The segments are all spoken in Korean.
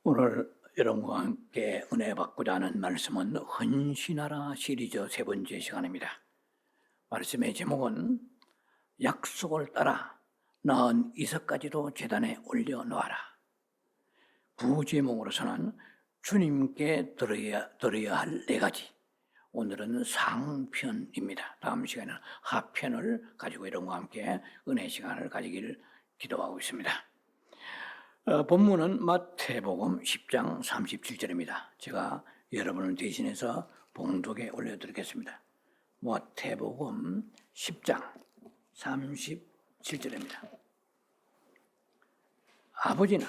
오늘 여러분과 함께 은혜 받고자 하는 말씀은 헌신하라 시리즈 세 번째 시간입니다. 말씀의 제목은 약속을 따라 낳은 이삭까지도 제단에 올려놓아라. 부제목으로서는 주님께 드려야 할 네 가지. 오늘은 상편입니다. 다음 시간에는 하편을 가지고 여러분과 함께 은혜 시간을 가지기를 기도하고 있습니다. 본문은 마태복음 10장 37절입니다. 제가 여러분을 대신해서 봉독에 올려드리겠습니다. 마태복음 10장 37절입니다. 아버지는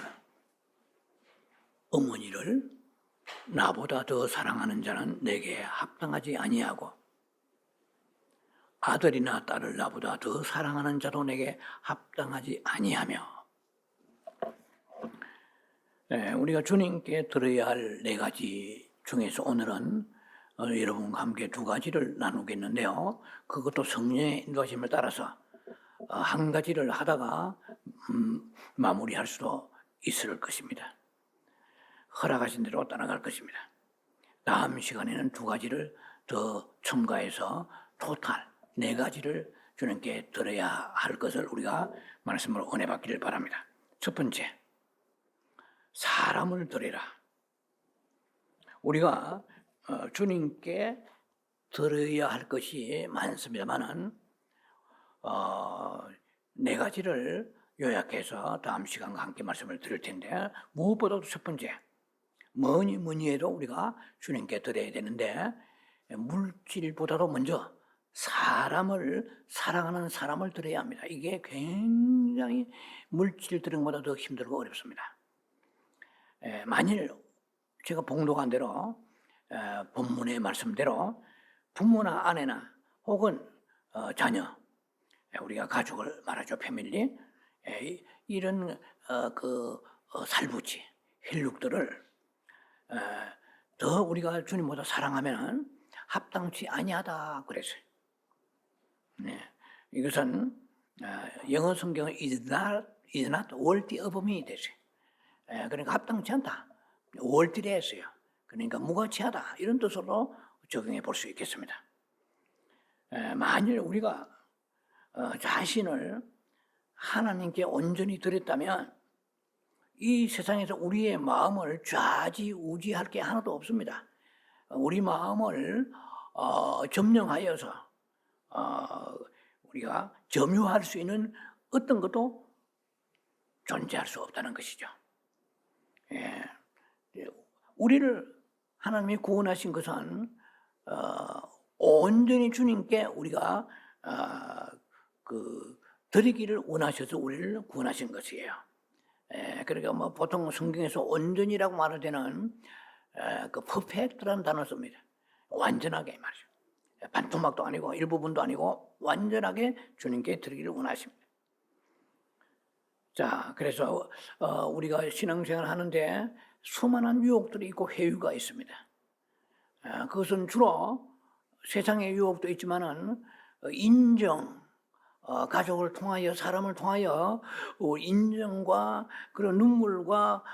어머니를 나보다 더 사랑하는 자는 내게 합당하지 아니하고 아들이나 딸을 나보다 더 사랑하는 자도 내게 합당하지 아니하며. 우리가 주님께 들어야 할 네 가지 중에서 오늘은 여러분과 함께 두 가지를 나누겠는데요. 그것도 성령의 인도하심을 따라서 한 가지를 하다가 마무리할 수도 있을 것입니다. 허락하신 대로 따라갈 것입니다. 다음 시간에는 두 가지를 더 첨가해서 토탈 네 가지를 주님께 드려야 할 것을 우리가 말씀으로 은혜 받기를 바랍니다. 첫 번째, 사람을 드리라. 우리가 주님께 드려야 할 것이 많습니다만은 네 가지를 요약해서 다음 시간과 함께 말씀을 드릴 텐데, 무엇보다도 첫 번째, 뭐니 해도 우리가 주님께 드려야 되는데, 물질보다도 먼저 사람을 사랑하는 사람을 드려야 합니다. 이게 굉장히 물질 드리는 것보다 더 힘들고 어렵습니다. 만일 제가 봉독한 대로 본문의 말씀대로 부모나 아내나 혹은 자녀, 우리가 가족을 말하죠, 패밀리, 이런 살부치, 혈육들을 더 우리가 주님보다 사랑하면 합당치 아니하다 그랬어요. 네, 이것은 영어 성경은 is not worthy of me 됐어요. 그러니까 합당치 않다, worthy 했어요. 그러니까 무가치하다, 이런 뜻으로 적용해 볼 수 있겠습니다. 만일 우리가 자신을 하나님께 온전히 드렸다면 이 세상에서 우리의 마음을 좌지우지할 게 하나도 없습니다. 우리 마음을 점령하여서 우리가 점유할 수 있는 어떤 것도 존재할 수 없다는 것이죠. 우리를 하나님이 구원하신 것은 온전히 주님께 우리가 드리기를 원하셔서 우리를 구원하신 것이에요. 그러니까 보통 성경에서 온전이라고 말할 때는 퍼펙트라는 단어를 씁니다. 완전하게 말이죠. 반토막도 아니고 일부분도 아니고 완전하게 주님께 드리기를 원하십니다. 자, 그래서 우리가 신앙생활을 하는데 수많은 유혹들이 있고 회유가 있습니다. 그것은 주로 세상의 유혹도 있지만은 인정, 가족을 통하여, 사람을 통하여 인정과 그런 눈물과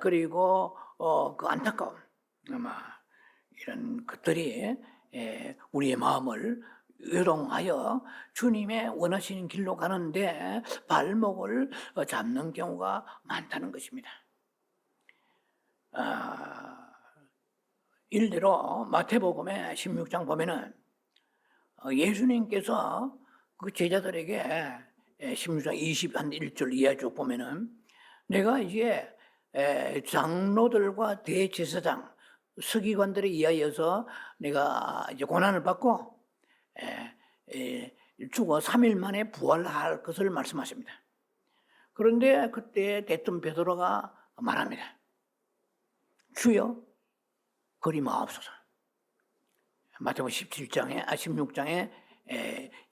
그리고 그 안타까움, 아마 이런 것들이 우리의 마음을 요동하여 주님의 원하시는 길로 가는데 발목을 잡는 경우가 많다는 것입니다. 일대로 마태복음의 16장 보면은 예수님께서 그 제자들에게 16장 21절 이하 쭉 보면은 내가 이제 장로들과 대제사장, 서기관들에 의하여서 내가 이제 고난을 받고 죽어 3일 만에 부활할 것을 말씀하십니다. 그런데 그때 대뜸 베드로가 말합니다. 주여, 그리 마옵소서. 마태복음 16장에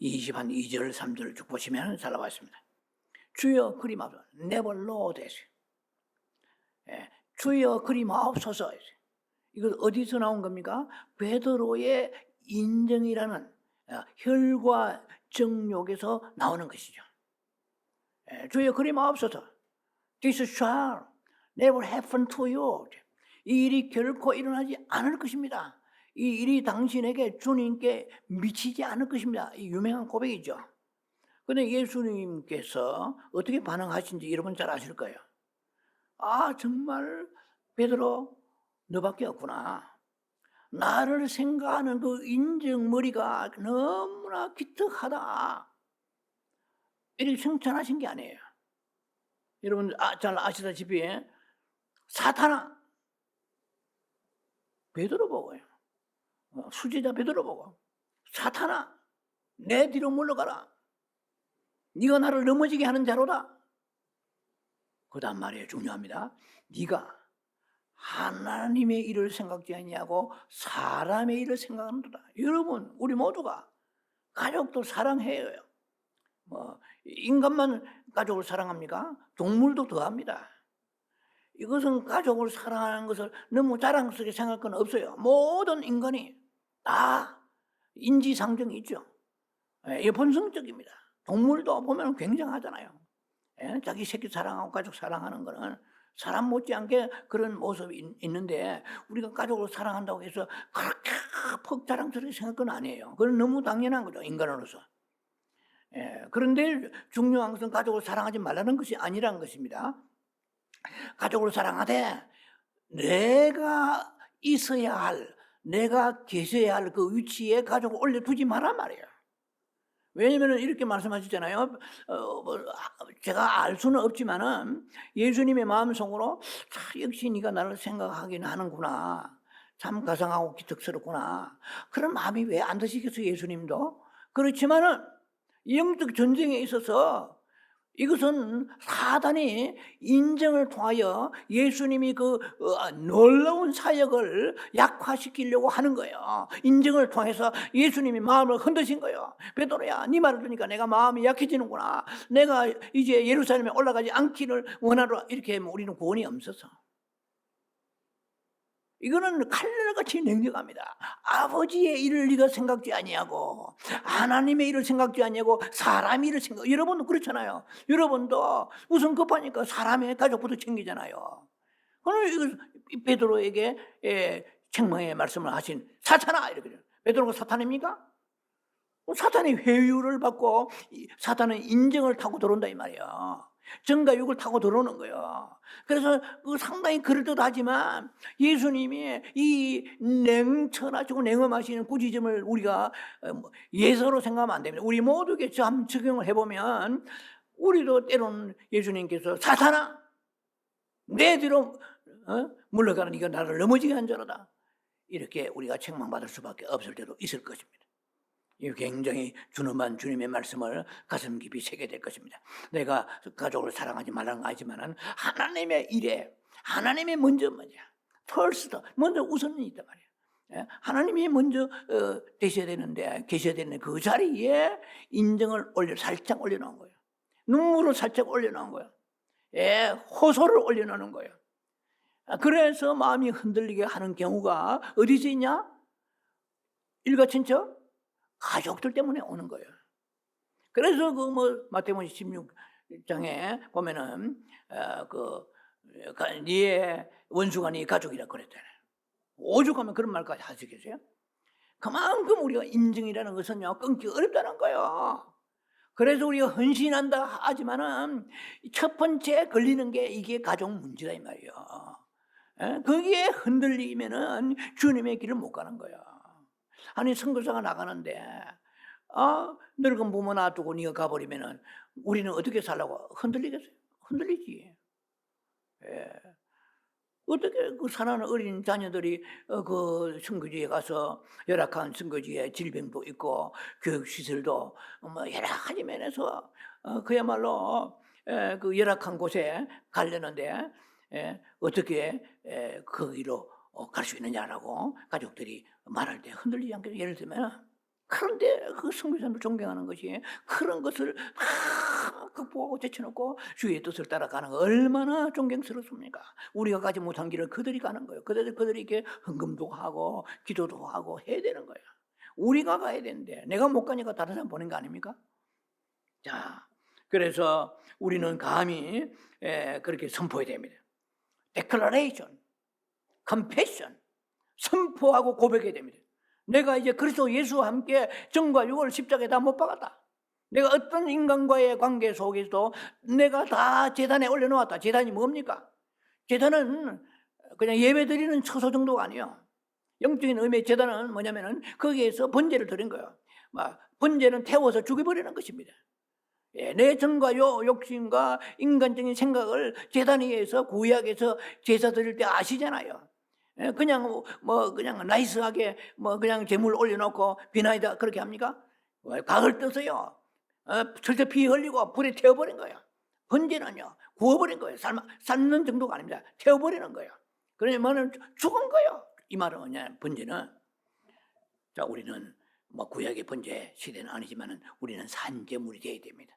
22절 3절을 쭉 보시면 잘 나와 있습니다. 주여, 그리 마옵소서. Never Lord. 주여, 그리 마옵소서. 이거 어디서 나온 겁니까? 베드로의 인정이라는 혈과 정욕에서 나오는 것이죠. 주여, 그리 마옵소서. This child never happen to you. 이 일이 결코 일어나지 않을 것입니다. 이 일이 당신에게 주님께 미치지 않을 것입니다. 이 유명한 고백이죠. 그런데 예수님께서 어떻게 반응하신지 여러분 잘 아실 거예요. 아, 정말 베드로 너밖에 없구나. 나를 생각하는 그 인정머리가 너무나 기특하다. 이렇게 칭찬하신 게 아니에요. 여러분 잘 아시다시피 사탄아, 베드로 보고요. 수제자 베드로 보고, 사탄아, 내 뒤로 물러가라. 네가 나를 넘어지게 하는 자로다. 그 다음 말이에요. 중요합니다. 네가 하나님의 일을 생각지 아니하고 사람의 일을 생각한다. 여러분, 우리 모두가 가족도 사랑해요. 인간만 가족을 사랑합니까? 동물도 더합니다. 이것은 가족을 사랑하는 것을 너무 자랑스럽게 생각할 건 없어요. 모든 인간이 다 인지상정이 있죠. 본성적입니다. 동물도 보면 굉장하잖아요. 자기 새끼 사랑하고 가족 사랑하는 거는 사람 못지않게 그런 모습이 있는데, 우리가 가족을 사랑한다고 해서 그렇게 퍽 자랑스럽게 생각할 건 아니에요. 그건 너무 당연한 거죠, 인간으로서. 그런데 중요한 것은 가족을 사랑하지 말라는 것이 아니라는 것입니다. 가족을 사랑하되 내가 있어야 할, 내가 계셔야 할 그 위치에 가족을 올려두지 마란 말이에요. 왜냐면 이렇게 말씀하셨잖아요. 제가 알 수는 없지만은 예수님의 마음속으로 역시 네가 나를 생각하긴 하는구나. 참 가상하고 기특스럽구나. 그런 마음이 왜 안 드시겠어요, 예수님도? 그렇지만은 영적 전쟁에 있어서 이것은 사단이 인정을 통하여 예수님이 그 놀라운 사역을 약화시키려고 하는 거예요. 인정을 통해서 예수님이 마음을 흔드신 거예요. 베드로야, 네 말을 들으니까 내가 마음이 약해지는구나. 내가 이제 예루살렘에 올라가지 않기를 원하노라. 이렇게 하면 우리는 구원이 없어서. 이거는 칼날같이 냉정합니다. 아버지의 일을 네가 생각지 아니하고 하나님의 일을 생각지 아니하고 사람의 일을 생각. 여러분도 그렇잖아요. 여러분도 우선 급하니까 사람의 가족부터 챙기잖아요. 그러면 베드로에게 책망의 말씀을 하신 사탄아, 이렇게. 베드로가 사탄입니까? 사탄이 회유를 받고 사탄은 인정을 타고 들어온다 이 말이에요. 정과 육을 타고 들어오는 거예요. 그래서 상당히 그럴듯하지만 예수님이 이 냉철하시고 냉엄하시는 꾸짖음을 우리가 예서로 생각하면 안 됩니다. 우리 모두에게 참 적용을 해보면 우리도 때로는 예수님께서 사탄아, 내 뒤로 물러가는 네가 나를 넘어지게 한 자로다. 이렇게 우리가 책망받을 수밖에 없을 때도 있을 것입니다. 이 굉장히 준엄한 주님의 말씀을 가슴 깊이 새게 될 것입니다. 내가 가족을 사랑하지 말라는 거 아니지만은 하나님의 일에, 하나님의 먼저 먼저 우선이 있단 말이에요. 하나님이 먼저 계셔야 되는데 그 자리에 인정을 살짝 올려놓은 거예요. 눈물을 살짝 올려놓은 거예요. 호소를 올려놓는 거예요. 그래서 마음이 흔들리게 하는 경우가 어디서 있냐? 일가친척? 가족들 때문에 오는 거예요. 그래서 마태복음 16장에 보면은 네 원수가 네 가족이라 그랬잖아요. 오죽하면 그런 말까지 하시겠어요? 그만큼 우리가 인정이라는 것은요, 끊기 어렵다는 거예요. 그래서 우리가 헌신한다 하지만은 첫 번째 걸리는 게 이게 가족 문제다 이 말이에요. 거기에 흔들리면은 주님의 길을 못 가는 거예요. 아니, 선교사가 나가는데 늙은 부모 놔두고 네가 가버리면은 우리는 어떻게 살라고? 흔들리겠어요? 흔들리지. 어떻게 그 사랑하는 어린 자녀들이 그 선교지에 가서 열악한 선교지에 질병도 있고 교육시설도 여러 가지 면에서 그야말로 그 열악한 곳에 가려는데 어떻게 거기로 갈 수 있느냐라고 가족들이 말할 때 흔들리지 않게. 예를 들면, 그런데 그 선교사님을 존경하는 것이 그런 것을 다 극복하고 제쳐놓고 주의 뜻을 따라가는 거 얼마나 존경스럽습니까? 우리가 가지 못한 길을 그들이 가는 거예요. 그들이 이렇게 헌금도 하고 기도도 하고 해야 되는 거예요. 우리가 가야 되는데 내가 못 가니까 다른 사람 보낸 거 아닙니까? 자, 그래서 우리는 감히 그렇게 선포해야 됩니다. declaration, confession, 선포하고 고백해야 됩니다. 내가 이제 그리스도 예수와 함께 정과 육을 십자가에 다 못 박았다. 내가 어떤 인간과의 관계 속에서도 내가 다 제단에 올려놓았다. 제단이 뭡니까? 제단은 그냥 예배드리는 처소 정도가 아니에요. 영적인 의미의 제단은 뭐냐면은 거기에서 번제를 드린 거예요. 번제는 태워서 죽여버리는 것입니다. 내 정과 욕심과 인간적인 생각을 제단 위에서 구약에서 제사 드릴 때 아시잖아요. 그냥 그냥 나이스하게 그냥 제물 올려놓고 비나이다 그렇게 합니까? 각을 떠서요. 절대 피 흘리고 불에 태워버린 거예요. 번제는요 구워버린 거예요. 삶는 정도가 아닙니다. 태워버리는 거예요. 그러면은 죽은 거예요. 이 말은 뭐냐? 번제는 자 우리는 구약의 번제 시대는 아니지만은 우리는 산제물이 되어야 됩니다.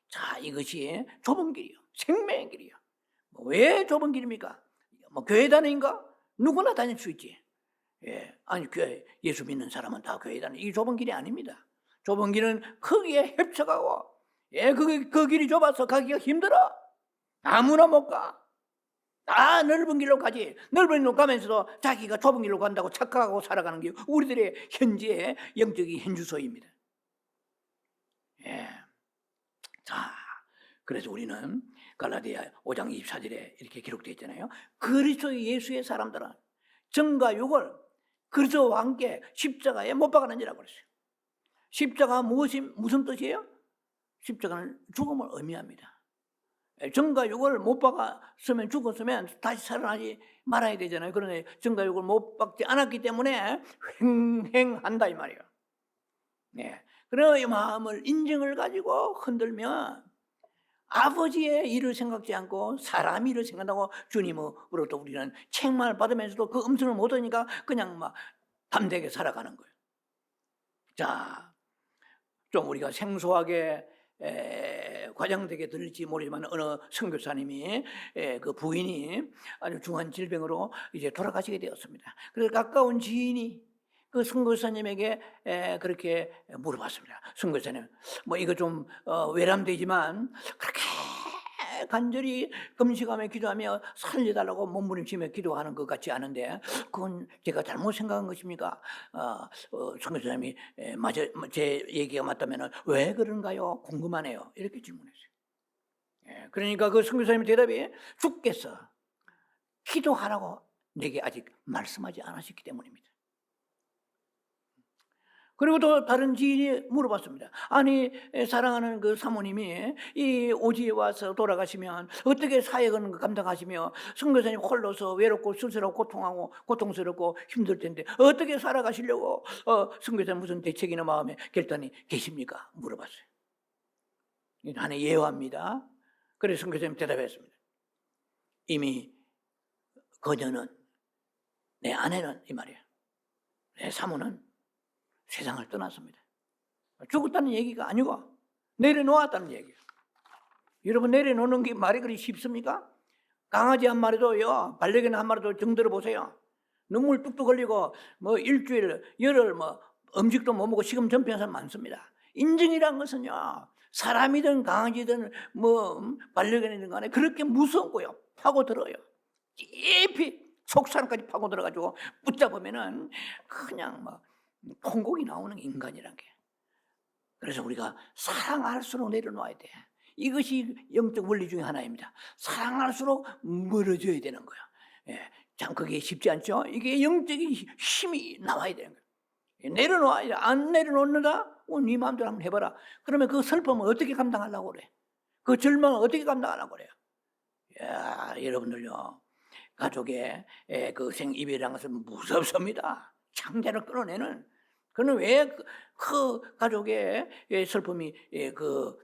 자 이것이 좁은 길이요, 생명의 길이요. 왜 좁은 길입니까? 교회 다니는가? 누구나 다닐 수 있지. 아니 교회 예수 믿는 사람은 다 교회 다니. 이 좁은 길이 아닙니다. 좁은 길은 크게 협착하고, 그 길이 좁아서 가기가 힘들어. 아무나 못 가. 다 넓은 길로 가지. 넓은 길로 가면서도 자기가 좁은 길로 간다고 착각하고 살아가는 게 우리들의 현재의 영적인 현주소입니다. 자, 그래서 우리는 갈라디아 5장 24절에 이렇게 기록되어 있잖아요. 그리스도 예수의 사람들은 정과 육을 그리스도와 함께 십자가에 못 박았느니라고 그랬어요. 십자가 무슨 뜻이에요? 십자가는 죽음을 의미합니다. 정과 육을 못 박았으면 죽었으면 다시 살아나지 말아야 되잖아요. 그런데 정과 육을 못 박지 않았기 때문에 횡행한다 이 말이에요. 그래서 이 마음을 인정을 가지고 흔들면 아버지의 일을 생각지 않고 사람 일을 생각하고 주님으로부터 우리는 책망을 받으면서도 그 음성을 못 하니까 그냥 담대하게 살아가는 거예요. 자, 좀 우리가 생소하게 과장되게 들릴지 모르지만 어느 선교사님이 그 부인이 아주 중한 질병으로 이제 돌아가시게 되었습니다. 그래서 가까운 지인이 그 선교사님에게 그렇게 물어봤습니다. 선교사님, 이거 좀 외람되지만 그렇게 간절히 금식하며 기도하며 살려달라고 몸부림치며 기도하는 것 같지 않은데 그건 제가 잘못 생각한 것입니까? 선교사님이 맞아, 제 얘기가 맞다면 왜 그런가요? 궁금하네요. 이렇게 질문했어요. 그러니까 그 선교사님 대답이 주께서 기도하라고 내게 아직 말씀하지 않으셨기 때문입니다. 그리고 또 다른 지인이 물어봤습니다. 아니 사랑하는 그 사모님이 이 오지에 와서 돌아가시면 어떻게 사역을 감당하시며 선교사님 홀로서 외롭고 쓸쓸하고 고통하고 고통스럽고 힘들 텐데 어떻게 살아가시려고 선교사님 무슨 대책이나 마음의 결단이 계십니까? 물어봤어요. 하나의 예화입니다. 그래서 선교사님 대답했습니다. 이미 그녀는 내 아내는 이 말이에요. 내 사모는 세상을 떠났습니다. 죽었다는 얘기가 아니고 내려놓았다는 얘기예요. 여러분 내려놓는 게 말이 그리 쉽습니까? 강아지 한 마리도요, 반려견 한 마리도 정들어 보세요. 눈물 뚝뚝 흘리고 일주일, 열흘 음식도 못 먹고 식음 전폐한 사람 많습니다. 인정이란 것은요, 사람이든 강아지든 반려견이든 간에 그렇게 무섭고요, 파고들어요. 깊이 속사람까지 파고들어가지고 붙잡으면은 그냥 통곡이 나오는 인간이란 게. 그래서 우리가 사랑할수록 내려놓아야 돼. 이것이 영적 원리 중에 하나입니다. 사랑할수록 멀어져야 되는 거예요. 참 그게 쉽지 않죠. 이게 영적인 힘이 나와야 되는 거예요. 내려놓아야 돼. 안 내려놓는다? 네 마음대로 한번 해봐라. 그러면 그 슬픔을 어떻게 감당하려고 그래? 그 절망을 어떻게 감당하려고 그래요? 여러분들요, 가족의 그 생이별이라는 것은 무섭습니다. 창자를 끌어내는. 그는 왜 그 가족의 슬픔이 그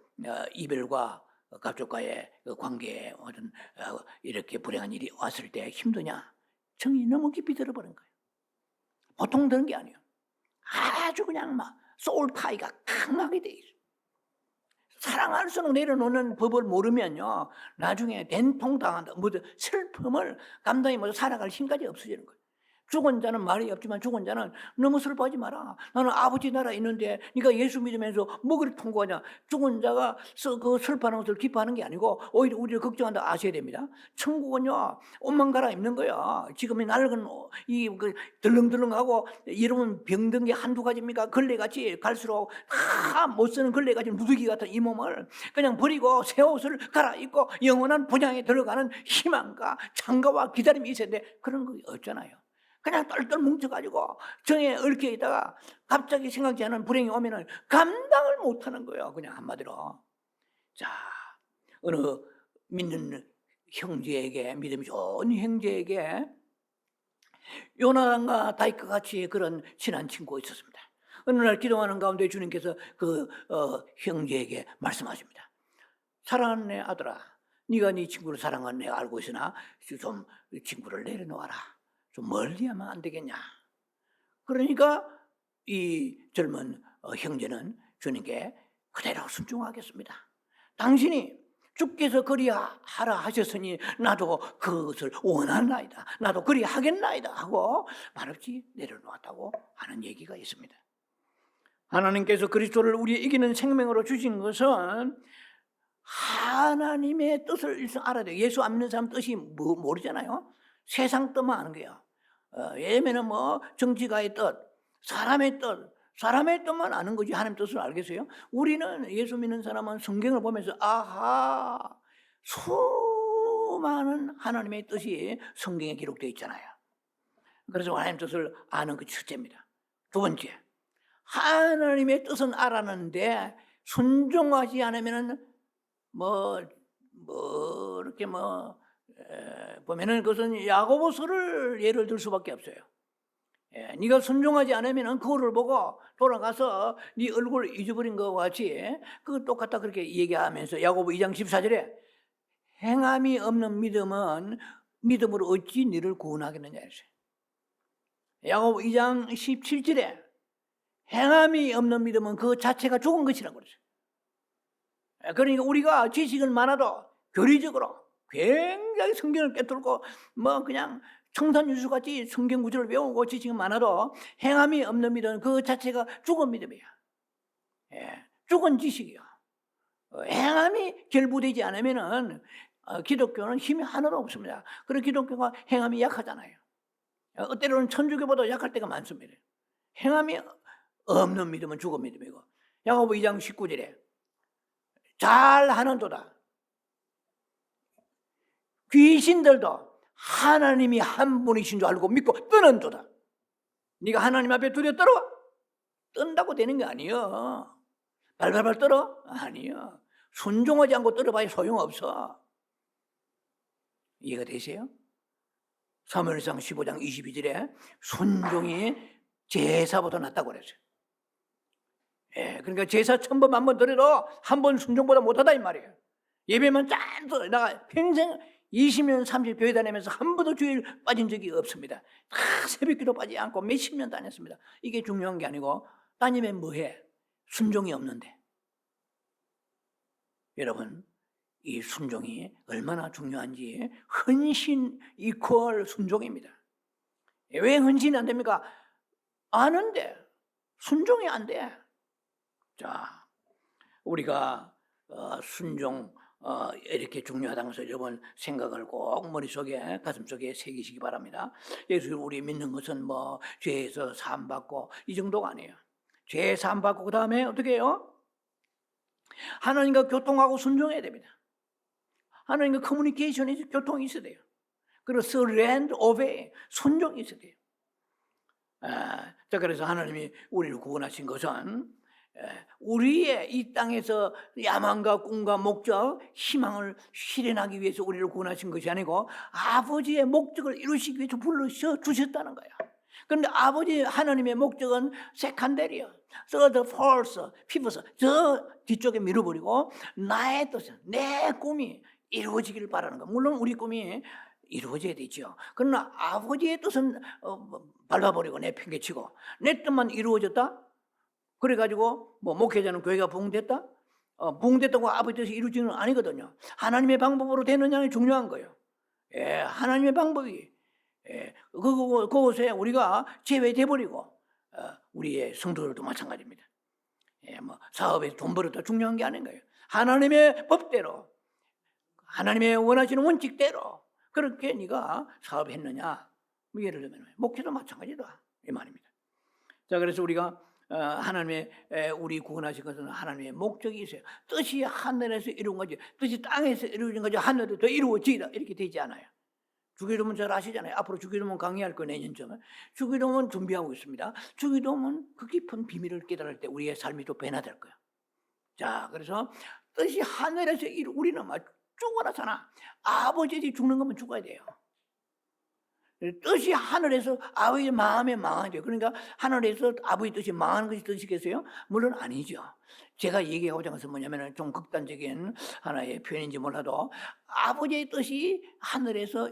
이별과 가족과의 그 관계에 어떤 이렇게 불행한 일이 왔을 때 힘드냐? 정이 너무 깊이 들어버린 거예요. 보통 드는 게 아니에요. 아주 그냥 소울 타이가 강하게 돼 있어요. 사랑할수록 내려놓는 법을 모르면요, 나중에 된통 당한다. 슬픔을 감당히 살아갈 힘까지 없어지는 거예요. 죽은 자는 말이 없지만 죽은 자는 너무 슬퍼하지 마라. 나는 아버지 나라에 있는데 네가 예수 믿으면서 뭐를 통과하냐. 죽은 자가 그 슬퍼하는 것을 기뻐하는 게 아니고 오히려 우리를 걱정한다 아셔야 됩니다. 천국은요 옷만 갈아입는 거야. 지금 이 낡은 그 덜렁덜렁하고 여러분 병든 게 한두 가지입니까? 걸레같이 갈수록 다 못 쓰는 걸레같이 누더기 같은 이 몸을 그냥 버리고 새 옷을 갈아입고 영원한 분양에 들어가는 희망과 장가와 기다림이 있어야 돼. 그런 거 없잖아요. 그냥 똘똘 뭉쳐가지고 정에 얽혀 있다가 갑자기 생각지 않은 불행이 오면은 감당을 못하는 거예요. 그냥 한마디로. 자, 어느 믿는 형제에게, 믿음이 좋은 형제에게 요나단과 다윗과 같이 그런 친한 친구가 있었습니다. 어느 날 기도하는 가운데 주님께서 그 형제에게 말씀하십니다. 사랑하는 내 아들아, 네가 네 친구를 사랑하는 내가 알고 있으나 좀 친구를 내려놓아라. 좀 멀리 하면 안 되겠냐. 그러니까 이 젊은 형제는 주님께 그대로 순종하겠습니다. 당신이 주께서 그리하라 하셨으니 나도 그것을 원하나이다. 나도 그리하겠나이다 하고 말없이 내려놓았다고 하는 얘기가 있습니다. 하나님께서 그리스도를 우리의 이기는 생명으로 주신 것은 하나님의 뜻을 일단 알아야 돼요. 예수 안 믿는 사람 뜻이 모르잖아요. 세상 뜻만 아는 거예요. 예매는 뭐 정치가의 뜻, 사람의 뜻만 아는 거지 하나님 뜻을 알겠어요? 우리는 예수 믿는 사람은 성경을 보면서 아하, 수많은 하나님의 뜻이 성경에 기록되어 있잖아요. 그래서 하나님 뜻을 아는 것이 첫째입니다. 두 번째, 하나님의 뜻은 알았는데 순종하지 않으면은 이렇게 보면은 그것은 야고보서를 예를 들 수밖에 없어요. 네가 순종하지 않으면은 그거를 보고 돌아가서 네 얼굴을 잊어버린 것과 같이 그 똑같다 그렇게 얘기하면서 야고보 2장 14절에 행함이 없는 믿음은 믿음으로 어찌 너를 구원하겠느냐 했어요. 야고보 2장 17절에 행함이 없는 믿음은 그 자체가 죽은 것이라고 그랬어요. 그러니까 우리가 지식은 많아도 교리적으로 굉장히 성경을 꿰뚫고 그냥 청산유수같이 성경 구절을 배우고 지식은 많아도 행함이 없는 믿음은 그 자체가 죽은 믿음이야. 죽은 지식이야. 행함이 결부되지 않으면은 기독교는 힘이 하나도 없습니다. 그리고 기독교가 행함이 약하잖아요. 때로는 천주교보다 약할 때가 많습니다. 행함이 없는 믿음은 죽은 믿음이고 야고보 2장 19절에 잘하는도다. 귀신들도 하나님이 한 분이신 줄 알고 믿고 뜨는도다. 네가 하나님 앞에 두려 떨어? 뜬다고 되는 게 아니야. 발발발 떨어? 아니야. 순종하지 않고 떨어봐야 소용없어. 이해가 되세요? 사무엘상 15장 22절에 순종이 제사보다 낫다고 그랬어요. 그러니까 제사 1000번 만번 드려도 한 번 순종보다 못하다 이 말이에요. 예배만 짠 내가 평생 20년 30년 교회 다니면서 한 번도 주일 빠진 적이 없습니다. 다 새벽기도 빠지지 않고 몇십 년 다녔습니다. 이게 중요한 게 아니고 따님은 뭐해? 순종이 없는데. 여러분 이 순종이 얼마나 중요한지 헌신 이퀄 순종입니다. 왜 헌신이 안 됩니까? 아는데 순종이 안 돼. 자, 우리가 순종 이렇게 중요하다는 것을 여러분 생각을 꼭 머릿속에 가슴속에 새기시기 바랍니다. 예수 우리 믿는 것은 죄에서 사함받고 이 정도가 아니에요. 죄 사함받고 그 다음에 어떻게 해요? 하나님과 교통하고 순종해야 됩니다. 하나님과 커뮤니케이션이 교통이 있어야 돼요. 그리고 surrender, obey, 순종이 있어야 돼요. 자, 그래서 하나님이 우리를 구원하신 것은 우리의 이 땅에서 야망과 꿈과 목적, 희망을 실현하기 위해서 우리를 구원하신 것이 아니고 아버지의 목적을 이루시기 위해서 불러서 주셨다는 거예요. 그런데 아버지 하나님의 목적은 세컨데리요. third, fourth, fifth 저 뒤쪽에 밀어버리고 나의 뜻, 내 꿈이 이루어지기를 바라는 거예요. 물론 우리 꿈이 이루어져야 되죠. 그러나 아버지의 뜻은 밟아버리고 내팽개치고 내 뜻만 이루어졌다? 그래가지고 목회자는 교회가 부흥됐다? 부흥됐다고 아버지 뜻이 이루어지는 건 아니거든요. 하나님의 방법으로 되느냐는 중요한 거예요. 하나님의 방법이 그곳에 우리가 제외돼 버리고 우리의 성도들도 마찬가지입니다. 뭐 사업에서 돈 벌었다 중요한 게 아닌 거예요. 하나님의 법대로, 하나님의 원하시는 원칙대로 그렇게 네가 사업했느냐? 뭐 예를 들면 목회도 마찬가지다 이 말입니다. 자, 그래서 우리가 하나님의 우리 구원하신 것은 하나님의 목적이 있어요. 뜻이 하늘에서 이루어진 거지, 뜻이 땅에서 이루어진 거지 하늘에 더 이루어지다 이렇게 되지 않아요. 주기도문 잘 아시잖아요. 앞으로 주기도문 강의할 거 내년쯤에. 주기도문 준비하고 있습니다. 주기도문 그 깊은 비밀을 깨달을 때 우리의 삶이 또 변화될 거예요. 자, 그래서 뜻이 하늘에서 우리는 막 죽어나 사나. 아버지 죽는 거면 죽어야 돼요. 뜻이 하늘에서 아버지의 마음에 망하야 돼요. 그러니까 하늘에서 아버지 뜻이 망하는 것이 뜻이겠어요? 물론 아니죠. 제가 얘기하고자 하는 것은 뭐냐면 좀 극단적인 하나의 표현인지 몰라도 아버지의 뜻이 하늘에서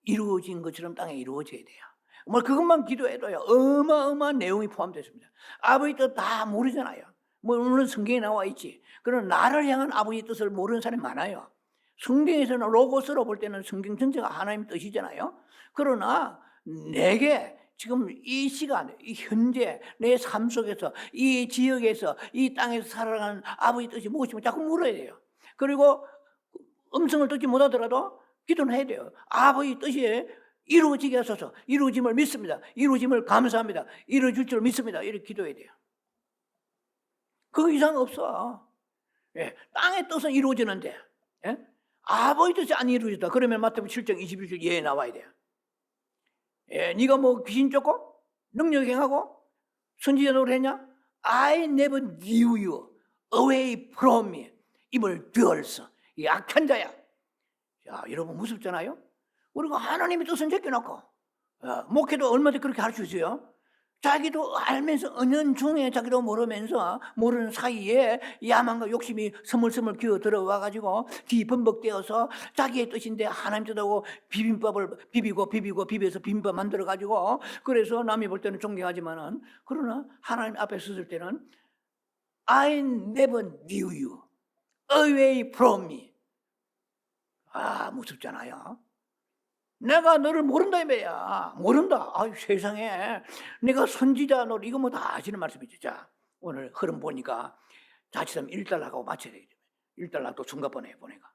이루어진 것처럼 땅에 이루어져야 돼요. 뭐 그것만 기도해도요 어마어마한 내용이 포함되어 있습니다. 아버지 뜻 다 모르잖아요. 뭐 물론 성경에 나와 있지. 그러나 나를 향한 아버지 뜻을 모르는 사람이 많아요. 성경에서는 로고스로 볼 때는 성경 전체가 하나님의 뜻이잖아요. 그러나 내게 지금 이 시간, 이 현재 내 삶 속에서 이 지역에서 이 땅에서 살아가는 아버지 뜻이 무엇이면 자꾸 물어야 돼요. 그리고 음성을 듣지 못하더라도 기도는 해야 돼요. 아버지 뜻이 이루어지게 하소서. 이루어짐을 믿습니다. 이루어짐을 감사합니다. 이루어질 줄 믿습니다. 이렇게 기도해야 돼요. 그 이상 없어. 예, 땅의 뜻은 이루어지는데 예? 아버지 뜻이 안 이루어졌다. 그러면 마태복음 7장 21절 예에 나와야 돼요. 예, 네가 뭐 귀신 쫓고 능력 행하고 선지자 노릇했냐? I never knew you away from me. 입을 비얼서. 이 악한 자야. 자, 여러분 무섭잖아요? 우리가 하나님의 뜻은 제껴놓고 목회도 얼마나 그렇게 가르쳐주세요. 자기도 알면서 은연중에 자기도 모르는 사이에 야망과 욕심이 스물스물 기어 들어와가지고 뒤범벅되어서 자기의 뜻인데 하나님 뜻하고 비빔밥을 비벼서 비빔밥 만들어가지고 그래서 남이 볼 때는 존경하지만은 그러나 하나님 앞에 섰을 때는 I never knew you away from me. 아, 무섭잖아요. 내가 너를 모른다 이거야. 모른다. 아유, 세상에 내가 선지자 너 이거 뭐 다 아시는 말씀이죠. 자, 오늘 흐름 보니까 자칫하면 1달러하고 맞춰야 되겠죠. 1달러 또 중간번에 보내가.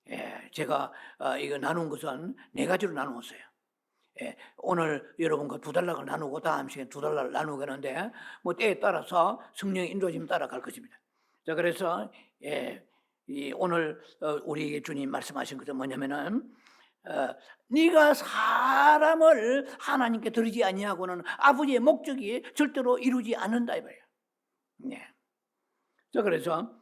예, 제가 이거 나눈 것은 4가지로 나누었어요. 예, 오늘 여러분과 2달러를 나누고 다음 시간에 2달러를 나누겠는데 뭐 때에 따라서 성령의 인도심 따라갈 것입니다. 자, 그래서 오늘 우리에게 주님 말씀하신 것은 뭐냐면은 네가 사람을 하나님께 드리지 아니하고는 아버지의 목적이 절대로 이루지 않는다 이 말이에요. 네. 자, 그래서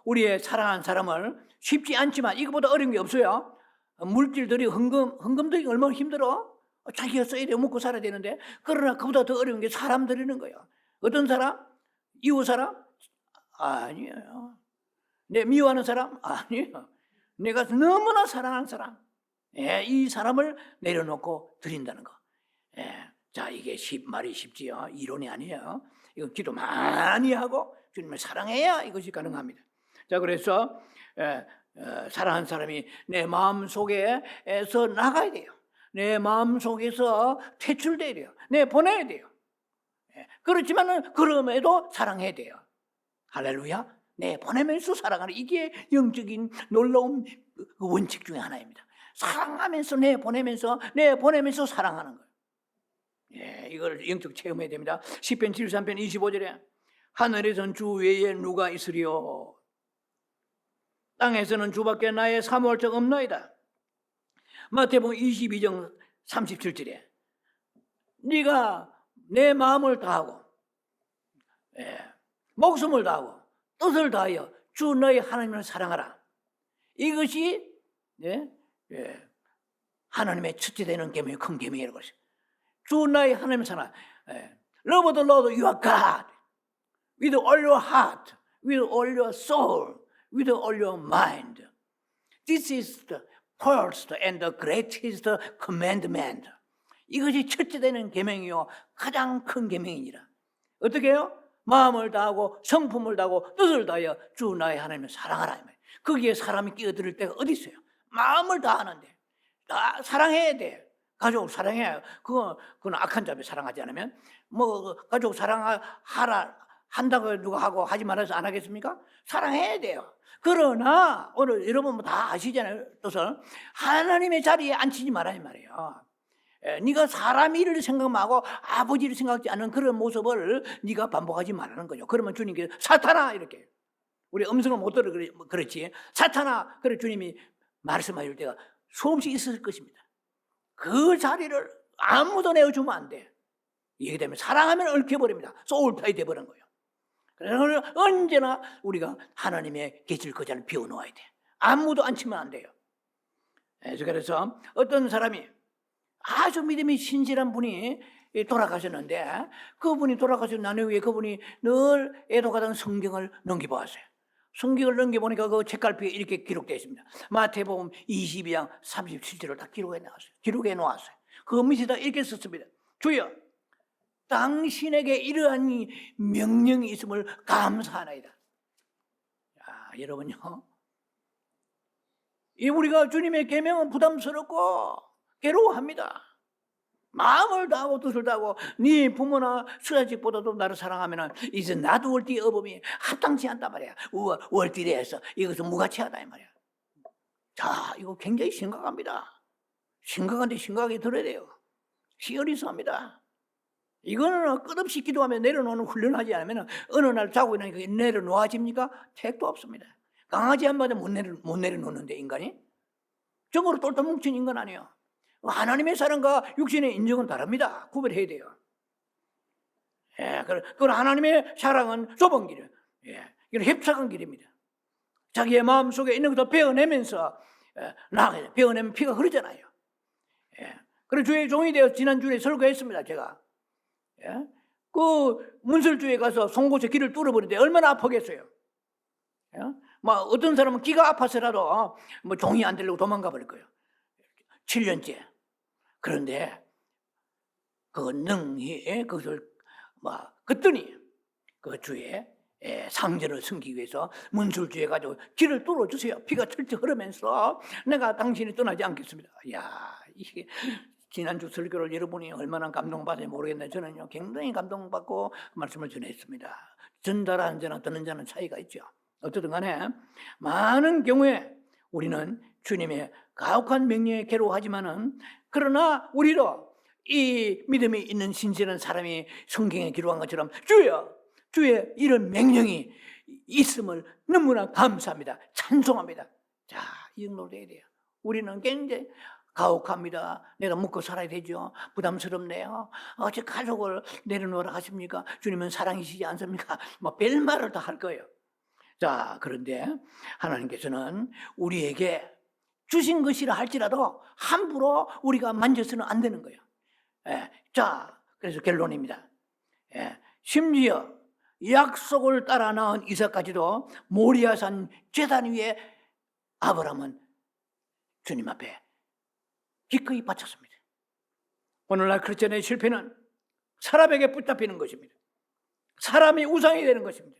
우리의 사랑하는 사람을 쉽지 않지만 이거보다 어려운 게 없어요. 물질들이 헌금들이 얼마나 힘들어? 자기가 써야 돼, 먹고 살아야 되는데. 그러나 그보다 더 어려운 게 사람 드리는 거예요. 어떤 사람? 이웃 사람? 아니에요. 내 미워하는 사람? 아니에요. 내가 너무나 사랑하는 사람. 예, 이 사람을 내려놓고 드린다는 거. 예, 자, 이게 말이 쉽지요. 이론이 아니에요. 이거 기도 많이 하고 주님을 사랑해야 이것이 가능합니다. 자, 그래서 사랑하는 사람이 내 마음 속에서 나가야 돼요. 내 마음 속에서 퇴출돼야 돼요. 보내야 돼요. 예, 그렇지만은 그럼에도 사랑해야 돼요. 할렐루야. 보내면서 사랑하는 이게 영적인 놀라운 원칙 중에 하나입니다. 사랑하면서 보내면서 사랑하는 거예요. 예, 이걸 영적 체험해야 됩니다. 시편 73편 25절에 하늘에선 주 외에 누가 있으리요? 땅에서는 주밖에 나의 사모할 적 없나이다. 마태복음 22장 37절에 네가 내 마음을 다하고 목숨을 다하고 뜻을 다하여 주 너의 하나님을 사랑하라. 이것이 하나님의 첫째 되는 계명이 큰 계명이라고 하죠. 주 너의 하나님을 사랑하라. Love the Lord your God with all your heart, with all your soul, with all your mind. This is the first and the greatest commandment. 이것이 첫째 되는 계명이요 가장 큰 계명이니라. 어떻게 해요? 마음을 다하고 성품을 다하고 뜻을 다하여 주 나의 하나님을 사랑하라. 거기에 사람이 끼어들 때가 어디 있어요? 마음을 다하는데 사랑해야 돼. 가족 사랑해. 그건 악한 자매 사랑하지 않으면 뭐 가족 사랑하라 한다고 누가 하고 하지 말아서 안 하겠습니까? 사랑해야 돼요. 그러나 오늘 여러분 뭐 다 아시잖아요. 뜻을 하나님의 자리에 앉히지 말라는 말이에요. 네가 사람 일을 생각하고 아버지를 생각하지 않는 그런 모습을 네가 반복하지 말라는 거죠. 그러면 주님께서 사탄아 이렇게 우리 음성을 못 들어 그렇지 사탄아 그래 주님이 말씀하실 때가 수없이 있을 것입니다. 그 자리를 아무도 내어주면 안 돼. 이게 되면 사랑하면 얽혀버립니다. 소울타이 돼버린 거예요. 그래서 언제나 우리가 하나님의 계실 그 자리를 비워놓아야 돼. 아무도 앉히면 안 돼요. 그래서 어떤 사람이 아주 믿음이 신실한 분이 돌아가셨는데 그분이 돌아가신 난 후에 그분이 늘 애도가던 성경을 넘겨보았어요. 성경을 넘겨보니까 그 책갈피에 이렇게 기록되어 있습니다. 마태복음 22장 37절을 다 기록해 놓았어요. 그 밑에다 이렇게 썼습니다. 주여 당신에게 이러한 명령이 있음을 감사하나이다. 여러분요, 우리가 주님의 계명은 부담스럽고 괴로워합니다. 마음을 다하고 뜻을 다하고 네 부모나 수자식보다도 나를 사랑하면 이제 나도 월띠 어범이 합당치 않단 말이야. 월띠래에서 이것은 무가치하다 이 말이야. 자, 이거 굉장히 심각합니다. 심각한데 심각하게 들어야 돼요. 시어리스합니다. 이거는 끝없이 기도하며 내려놓는 훈련하지 않으면 어느 날 자고 있으니까 내려놓아집니까? 택도 없습니다. 강아지 한 마디 못 내려놓는데 인간이? 정으로 똘똘 뭉친 인간 아니에요. 하나님의 사랑과 육신의 인정은 다릅니다. 구별해야 돼요. 그건 하나님의 사랑은 좁은 길이에요. 이건 협착한 길입니다. 자기의 마음속에 있는 것도 베어내면서 나가야 돼요. 베어내면 피가 흐르잖아요. 그래서 주의 종이 되어 지난주에 설교했습니다. 제가. 그 문설주에 가서 송곳에 길을 뚫어버리는데 얼마나 아프겠어요. 막 어떤 사람은 기가 아파서라도 뭐 종이 안 되려고 도망가 버릴 거예요. 7년째. 그런데 그 능히 그것을 막 그랬더니 그 주에 상전을 섬기기 위해서 문술주에 가지고 길을 뚫어주세요. 피가 철철 흐르면서 내가 당신이 떠나지 않겠습니다. 이야, 이게 지난주 설교를 여러분이 얼마나 감동받았는지 모르겠는데 저는요 굉장히 감동받고 말씀을 전했습니다. 전달하는 자나 듣는 자는 차이가 있죠. 어쨌든 간에 많은 경우에 우리는 주님의 가혹한 명령에 괴로워하지만은 그러나 우리도 이 믿음이 있는 신실한 사람이 성경에 기록한 것처럼 주의 이런 명령이 있음을 너무나 감사합니다. 찬송합니다. 자, 이 정도 돼야 돼요. 우리는 굉장히 가혹합니다. 내가 먹고 살아야 되죠. 부담스럽네요. 어째 가족을 내려놓으라 하십니까? 주님은 사랑이시지 않습니까? 뭐 별말을 다 할 거예요. 자, 그런데 하나님께서는 우리에게 주신 것이라 할지라도 함부로 우리가 만져서는 안 되는 거예요. 자, 그래서 결론입니다. 심지어 약속을 따라 낳은 이삭까지도 모리아산 제단 위에 아브라함은 주님 앞에 기꺼이 바쳤습니다. 오늘날 크리스천의 실패는 사람에게 붙잡히는 것입니다. 사람이 우상이 되는 것입니다.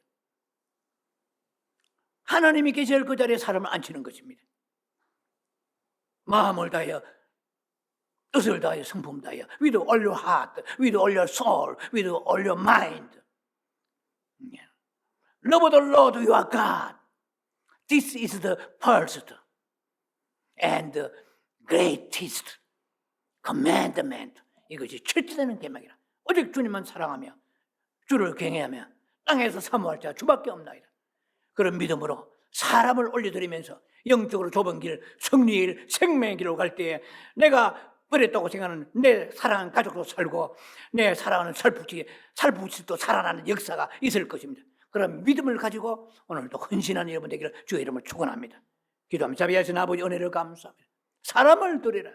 하나님이 계실 그 자리에 사람을 앉히는 것입니다. 마음을 다하여 뜻을 다하여 성품 다하여 with all your heart, with all your soul, with all your mind. Love the Lord your God. This is the first and the greatest commandment. 이것이 철저되는 계명이라. 오직 주님만 사랑하며 주를 경외하며 땅에서 사모할 자 주밖에 없나이다. 그런 믿음으로 사람을 올려드리면서 영적으로 좁은 길, 승리의 길, 생명의 길로 갈 때에 내가 버렸다고 생각하는 내 사랑하는 가족도 살고 내 사랑하는 살부치도 살아나는 역사가 있을 것입니다. 그런 믿음을 가지고 오늘도 헌신한 여러분 되기를 주의 이름을 축원합니다. 기도하며 자비하신 아버지 은혜를 감사합니다. 사람을 드리라.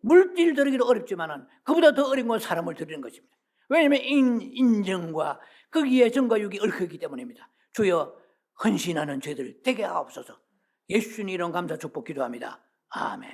물질 드리기도 어렵지만 그보다 더 어려운 건 사람을 드리는 것입니다. 왜냐하면 인정과 거기에 정과 육이 얽혀있기 때문입니다. 주여 헌신하는 죄들 되게 하옵소서. 예수님 이름 감사 축복 기도합니다. 아멘.